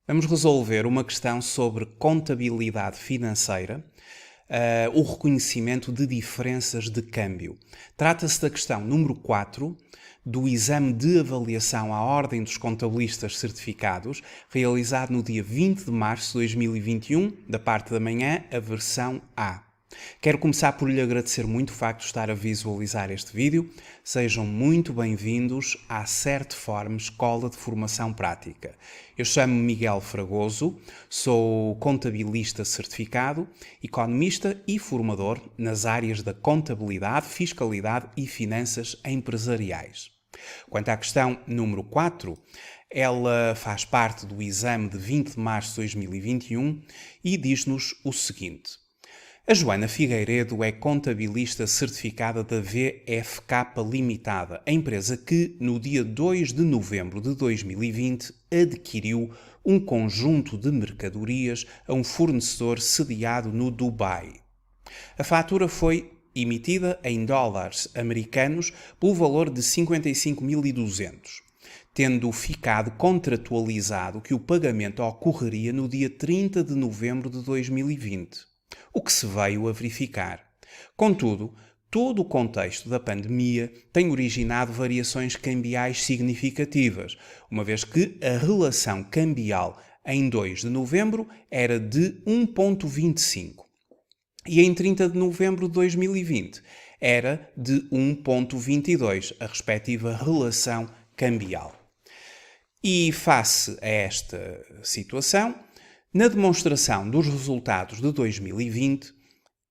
Vamos resolver uma questão sobre contabilidade financeira, o reconhecimento de diferenças de câmbio. Trata-se da questão número 4 do exame de avaliação à Ordem dos Contabilistas Certificados, realizado no dia 20 de março de 2021, da parte da manhã, a versão A. Quero começar por lhe agradecer muito o facto de estar a visualizar este vídeo. Sejam muito bem-vindos à Certform Escola de Formação Prática. Eu chamo-me Miguel Fragoso, sou contabilista certificado, economista e formador nas áreas da contabilidade, fiscalidade e finanças empresariais. Quanto à questão número 4, ela faz parte do exame de 20 de março de 2021 e diz-nos o seguinte: a Joana Figueiredo é contabilista certificada da VFK Limitada, a empresa que, no dia 2 de novembro de 2020, adquiriu um conjunto de mercadorias a um fornecedor sediado no Dubai. A fatura foi emitida em dólares americanos pelo valor de 55.200, tendo ficado contratualizado que o pagamento ocorreria no dia 30 de novembro de 2020. O que se veio a verificar. Contudo, todo o contexto da pandemia tem originado variações cambiais significativas, uma vez que a relação cambial em 2 de novembro era de 1,25 e em 30 de novembro de 2020 era de 1,22, a respectiva relação cambial. E face a esta situação, na demonstração dos resultados de 2020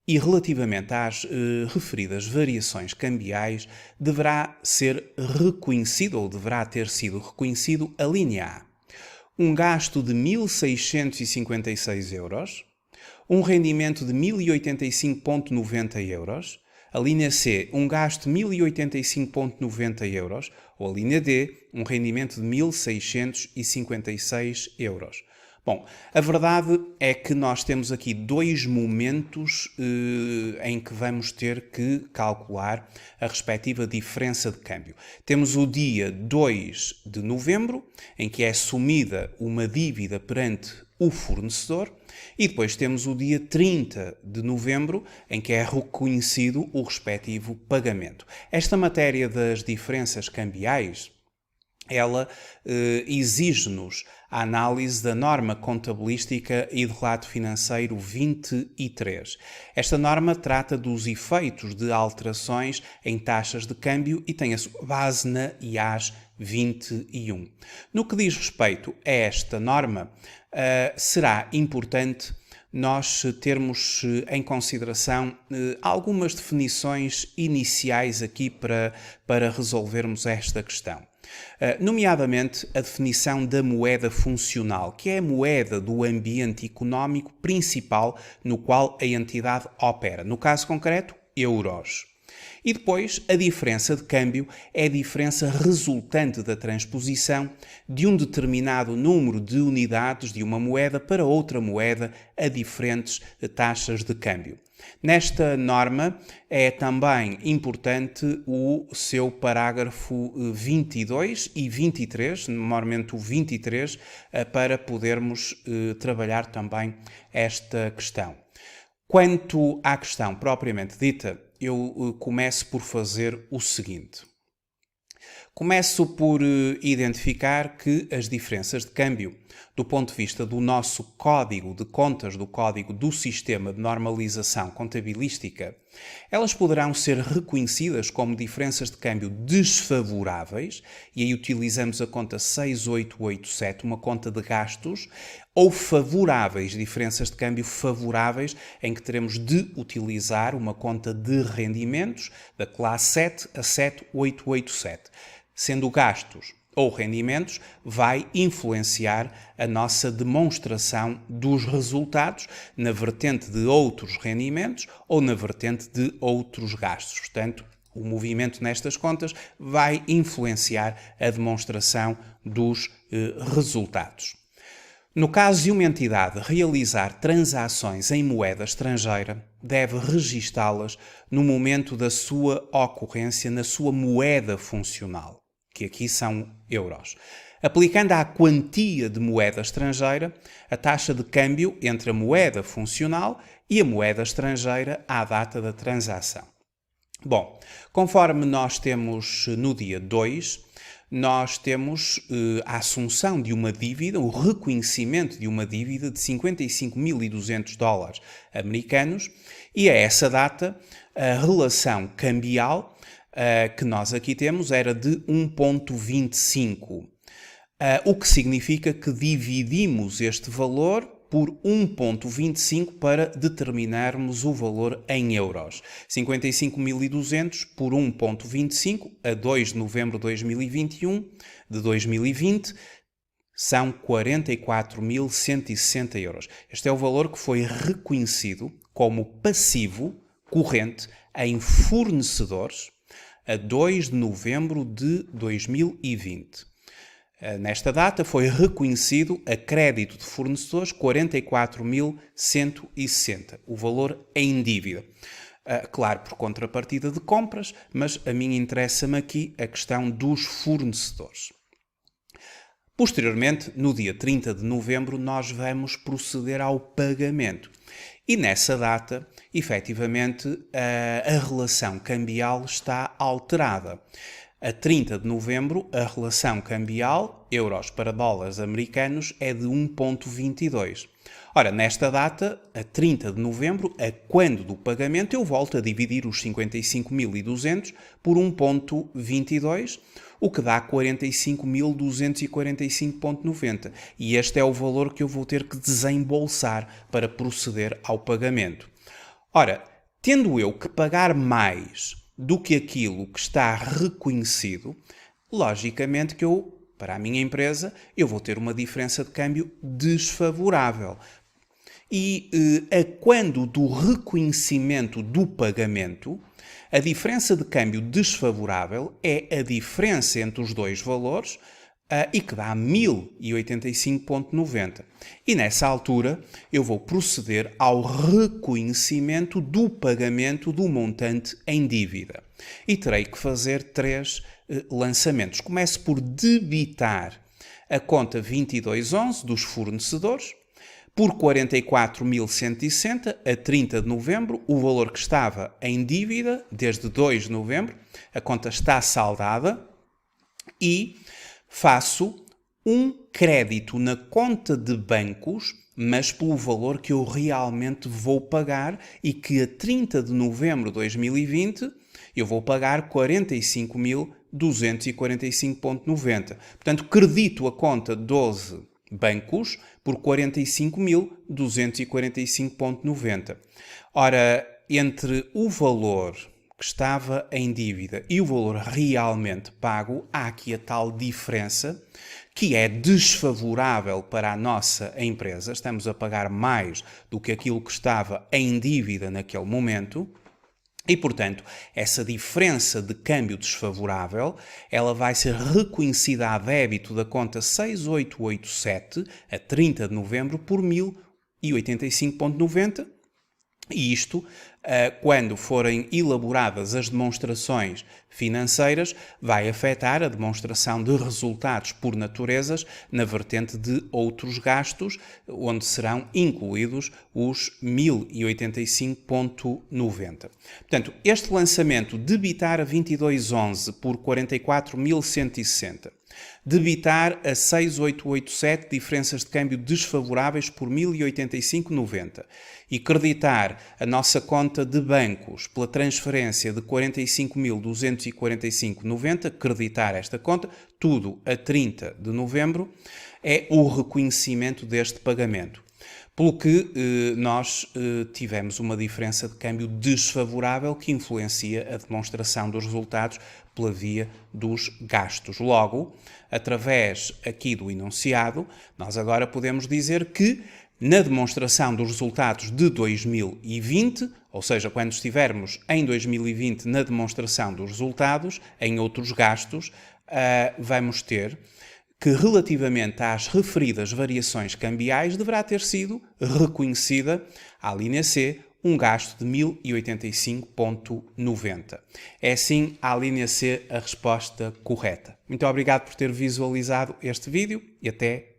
e relativamente às referidas variações cambiais, deverá ser reconhecido ou deverá ter sido reconhecido a linha A: um gasto de 1.656 euros, um rendimento de 1.085,90 euros, a linha C, um gasto de 1.085,90 euros, ou a linha D, um rendimento de 1.656 euros. Bom, a verdade é que nós temos aqui dois momentos em que vamos ter que calcular a respectiva diferença de câmbio. Temos o dia 2 de novembro, em que é assumida uma dívida perante o fornecedor, e depois temos o dia 30 de novembro, em que é reconhecido o respectivo pagamento. Esta matéria das diferenças cambiais, ela exige-nos a análise da norma contabilística e de relato financeiro 23. Esta norma trata dos efeitos de alterações em taxas de câmbio e tem a sua base na IAS 21. No que diz respeito a esta norma, será importante nós termos em consideração algumas definições iniciais aqui para resolvermos esta questão. Nomeadamente a definição da moeda funcional, que é a moeda do ambiente económico principal no qual a entidade opera, no caso concreto, euros. E depois, a diferença de câmbio é a diferença resultante da transposição de um determinado número de unidades de uma moeda para outra moeda a diferentes taxas de câmbio. Nesta norma é também importante o seu parágrafo 22 e 23, normalmente o 23, para podermos trabalhar também esta questão. Quanto à questão propriamente dita, eu começo por fazer o seguinte. Começo por identificar que as diferenças de câmbio, do ponto de vista do nosso código de contas, do código do sistema de normalização contabilística, elas poderão ser reconhecidas como diferenças de câmbio desfavoráveis, e aí utilizamos a conta 6887, uma conta de gastos, ou favoráveis, diferenças de câmbio favoráveis, em que teremos de utilizar uma conta de rendimentos da classe 7 a 7887. Sendo gastos ou rendimentos, vai influenciar a nossa demonstração dos resultados na vertente de outros rendimentos ou na vertente de outros gastos. Portanto, o movimento nestas contas vai influenciar a demonstração dos resultados. No caso de uma entidade realizar transações em moeda estrangeira, deve registá-las no momento da sua ocorrência na sua moeda funcional, que aqui são euros. Aplicando à quantia de moeda estrangeira a taxa de câmbio entre a moeda funcional e a moeda estrangeira à data da transação. Bom, conforme nós temos no dia 2, nós temos a assunção de uma dívida, o reconhecimento de uma dívida de 55.200 dólares americanos, e a essa data a relação cambial que nós aqui temos era de 1,25, o que significa que dividimos este valor por 1,25 para determinarmos o valor em euros. 55.200 por 1,25 a 2 de novembro de 2020 são 44.160 euros. Este é o valor que foi reconhecido como passivo corrente em fornecedores a 2 de novembro de 2020. Nesta data foi reconhecido a crédito de fornecedores 44.160, o valor em dívida. Claro, por contrapartida de compras, mas a mim interessa-me aqui a questão dos fornecedores. Posteriormente, no dia 30 de novembro, nós vamos proceder ao pagamento. E nessa data, efetivamente, a relação cambial está alterada. A 30 de novembro, a relação cambial, euros para dólares americanos, é de 1,22. Ora, nesta data, a 30 de novembro, a quando do pagamento, eu volto a dividir os 55.200 por 1,22, o que dá 45.245,90. E este é o valor que eu vou ter que desembolsar para proceder ao pagamento. Ora, tendo eu que pagar mais do que aquilo que está reconhecido, logicamente que para a minha empresa, eu vou ter uma diferença de câmbio desfavorável. E a quando do reconhecimento do pagamento, a diferença de câmbio desfavorável é a diferença entre os dois valores e que dá 1085,90. E nessa altura eu vou proceder ao reconhecimento do pagamento do montante em dívida. E terei que fazer 3 lançamentos. Começo por debitar a conta 2211 dos fornecedores por 44.160 a 30 de novembro, o valor que estava em dívida desde 2 de novembro, a conta está saldada, e faço um crédito na conta de bancos, mas pelo valor que eu realmente vou pagar e que a 30 de novembro de 2020 eu vou pagar 45.245,90. Portanto, credito a conta 12 bancos por 45.245,90. Ora, entre o valor que estava em dívida e o valor realmente pago, há aqui a tal diferença que é desfavorável para a nossa empresa. Estamos a pagar mais do que aquilo que estava em dívida naquele momento. E, portanto, essa diferença de câmbio desfavorável, ela vai ser reconhecida a débito da conta 6887 a 30 de novembro por 1085,90. E isto, quando forem elaboradas as demonstrações financeiras, vai afetar a demonstração de resultados por naturezas na vertente de outros gastos, onde serão incluídos os 1085,90. Portanto, este lançamento debitar a 2211 por 44.160, debitar a 6887 diferenças de câmbio desfavoráveis por 1085,90 e creditar a nossa conta de bancos pela transferência de 45.245,90, creditar esta conta, tudo a 30 de novembro, é o reconhecimento deste pagamento. Pelo que nós tivemos uma diferença de câmbio desfavorável que influencia a demonstração dos resultados pela via dos gastos. Logo, através aqui do enunciado, nós agora podemos dizer que na demonstração dos resultados de 2020, ou seja, quando estivermos em 2020 na demonstração dos resultados, em outros gastos, vamos ter que relativamente às referidas variações cambiais deverá ter sido reconhecida a linha C um gasto de 1085,90. É assim a linha C a resposta correta. Muito obrigado por ter visualizado este vídeo e até